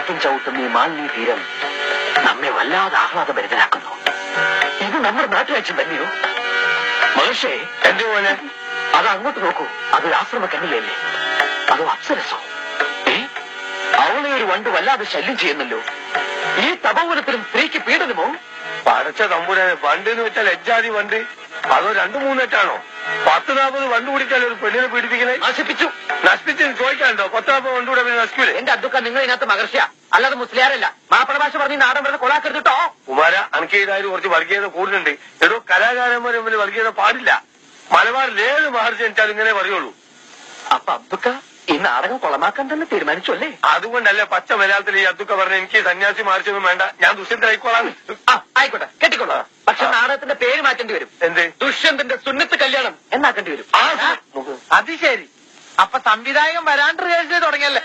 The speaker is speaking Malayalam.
നടത്തും ചവിട്ടുന്ന ഈ മാലിന്യ തീരം നമ്മെ വല്ലാതെ ആഹ്ലാദഭരിതരാക്കുന്നു. ഇത് നമ്മുടെ നാട്ടുരാജ്യം തന്നെയോ? മഹർഷേ, എന്റെ പോലെ അത് അങ്ങോട്ട് നോക്കൂ. അതൊരു ആശ്രമ കന്നിലല്ലേ? അതോ അപ്സരസോ? അവളെ ഒരു വണ്ട് വല്ലാതെ ശല്യം ചെയ്യുന്നല്ലോ. ഈ തപോവനത്തിലും സ്ത്രീക്ക് പീഡനമോ? പടച്ച തമ്പുരാനെ, വണ്ട് എന്ന് വെച്ചാൽ എജ്ജാതി വണ്ട്. അതോ 2-3 എട്ടാണോ? 10-40 വണ്ട് കൂടിച്ചാൽ ഒരു പെണ്ണിനെ പീഡിപ്പിക്കണേ. നശിപ്പിച്ച് ചോദിക്കാനുണ്ടോ? 10-40 വണ്ട് കൂടെ പിന്നെ നശിക്കൂലേ? എന്റെ അബ്ദുക്ക, നിങ്ങൾ ഇതിനകത്ത് മഹർഷിയ അല്ലാതെ മുസ്ലിയാരല്ല. മാപ്പിള ഭാഷ പറഞ്ഞ് നാടൻ വെറുതെ കൊളാക്കരുതിട്ടോ. കുമാര, അനക്ക് ഇതായാലും കുറച്ച് വർഗീയത കൂടുതലുണ്ട്. ഏതോ കലാകാരന്മാരെ മുമ്പിൽ വർഗീയത പാടില്ല. മലബാറിൽ ഏത് മഹർജി ജനിച്ചാലും ഇങ്ങനെ പറയുള്ളൂ. അപ്പൊ അബ്ദുക്ക ഈ നാടകം കൊളമാക്കാൻ തന്നെ തീരുമാനിച്ചു അല്ലേ? അതുകൊണ്ടല്ലേ പച്ച മലയാളത്തിൽ ഈ അബ്ദുക്ക പറഞ്ഞ എനിക്ക് സന്യാസി മഹർജിയൊന്നും വേണ്ട, ഞാൻ ദുഷ്യന്തരായിക്കോളാം. ആയിക്കോട്ടെ, കെട്ടിക്കൊള്ളാം. പക്ഷെ നാടകത്തിന്റെ പേര് മാറ്റേണ്ടി വരും. എന്ത്? ദുഷ്യന്തന്റെ സുന്നത്ത് കല്യാണം എന്നാക്കേണ്ടി വരും. അത് ശരി. അപ്പൊ സംവിധായകൻ വരാണ്ട് റിഹേഴ്സൽ തുടങ്ങിയല്ലേ?